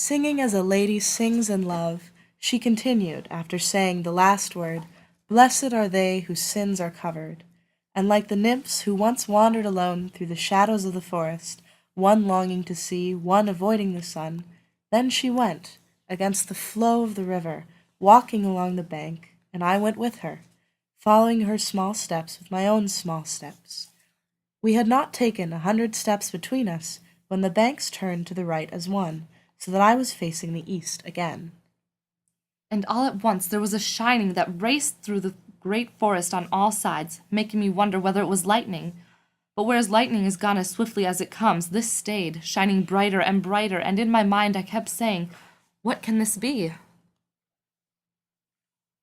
Singing as a lady sings in love, she continued, after saying the last word, "Blessed are they whose sins are covered." And like the nymphs who once wandered alone through the shadows of the forest, one longing to see, one avoiding the sun, then she went, against the flow of the river, walking along the bank, and I went with her, following her small steps with my own small steps. We had not taken 100 steps between us when the banks turned to the right as one, so that I was facing the east again. And all at once there was a shining that raced through the great forest on all sides, making me wonder whether it was lightning. But whereas lightning is gone as swiftly as it comes, this stayed, shining brighter and brighter, and in my mind I kept saying, "What can this be?"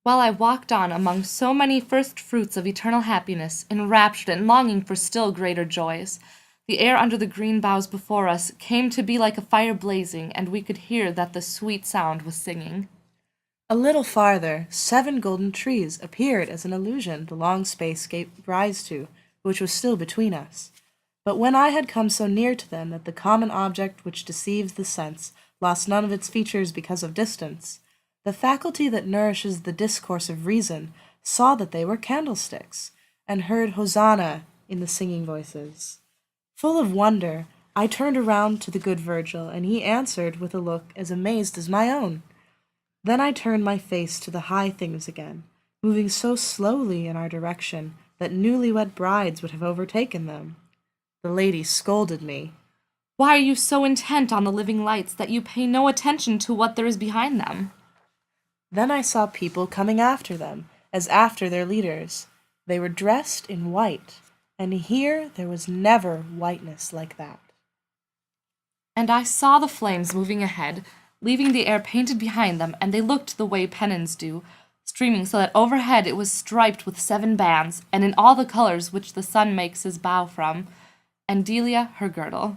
While I walked on among so many first fruits of eternal happiness, enraptured and longing for still greater joys, the air under the green boughs before us came to be like a fire blazing, and we could hear that the sweet sound was singing. A little farther, 7 golden trees appeared as an illusion the long space gave rise to, which was still between us. But when I had come so near to them that the common object which deceives the sense lost none of its features because of distance, the faculty that nourishes the discourse of reason saw that they were candlesticks, and heard Hosanna in the singing voices. Full of wonder, I turned around to the good Virgil, and he answered with a look as amazed as my own. Then I turned my face to the high things again, moving so slowly in our direction that newly-wed brides would have overtaken them. The lady scolded me. Why are you so intent on the living lights that you pay no attention to what there is behind them? Then I saw people coming after them, as after their leaders. They were dressed in white, and here there was never whiteness like that. And I saw the flames moving ahead, leaving the air painted behind them, and they looked the way pennons do, streaming so that overhead it was striped with 7 bands, and in all the colors which the sun makes his bow from, and Delia her girdle.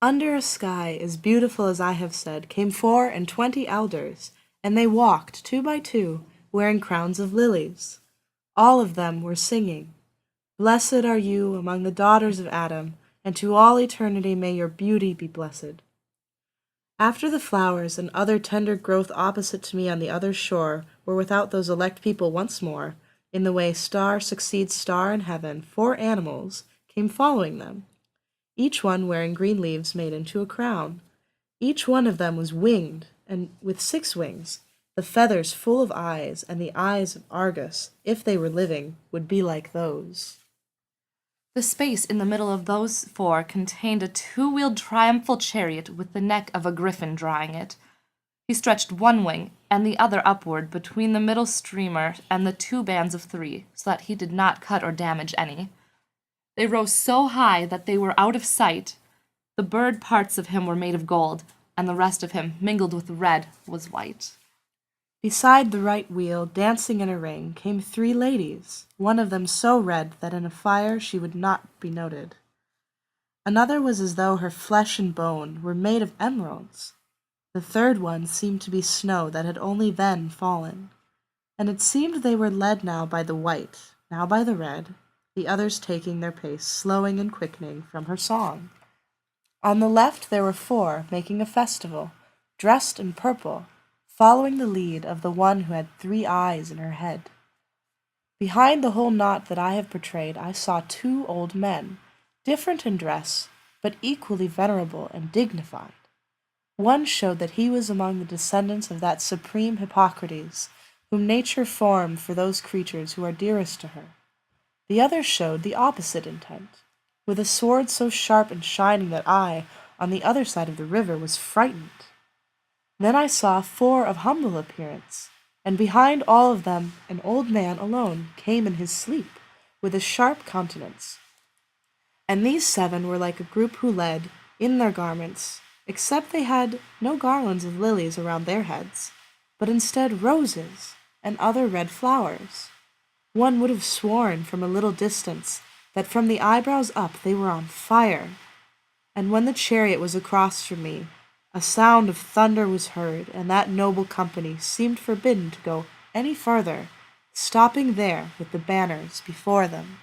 Under a sky as beautiful as I have said came 24 elders, and they walked 2 by 2, wearing crowns of lilies. All of them were singing, "Blessed are you among the daughters of Adam, and to all eternity may your beauty be blessed." After the flowers and other tender growth opposite to me on the other shore were without those elect people once more, in the way star succeeds star in heaven, 4 animals came following them, each one wearing green leaves made into a crown. Each one of them was winged, and with 6 wings, the feathers full of eyes, and the eyes of Argus, if they were living, would be like those. The space in the middle of those 4 contained a 2-wheeled triumphal chariot with the neck of a griffin drawing it. He stretched one wing and the other upward between the middle streamer and the 2 bands of 3, so that he did not cut or damage any. They rose so high that they were out of sight. The bird parts of him were made of gold, and the rest of him, mingled with red, was white. Beside the right wheel, dancing in a ring, came 3 ladies, one of them so red that in a fire she would not be noted. Another was as though her flesh and bone were made of emeralds. The third one seemed to be snow that had only then fallen, and it seemed they were led now by the white, now by the red, the others taking their pace, slowing and quickening from her song. On the left there were 4 making a festival, dressed in purple, following the lead of the one who had 3 eyes in her head. Behind the whole knot that I have portrayed I saw 2 old men, different in dress, but equally venerable and dignified. One showed that he was among the descendants of that supreme Hippocrates, whom nature formed for those creatures who are dearest to her. The other showed the opposite intent, with a sword so sharp and shining that I, on the other side of the river, was frightened. Then I saw 4 of humble appearance, and behind all of them an old man alone came in his sleep, with a sharp countenance. And these 7 were like a group who led, in their garments, except they had no garlands of lilies around their heads, but instead roses and other red flowers. One would have sworn from a little distance that from the eyebrows up they were on fire. And when the chariot was across from me, a sound of thunder was heard, and that noble company seemed forbidden to go any farther, stopping there with the banners before them.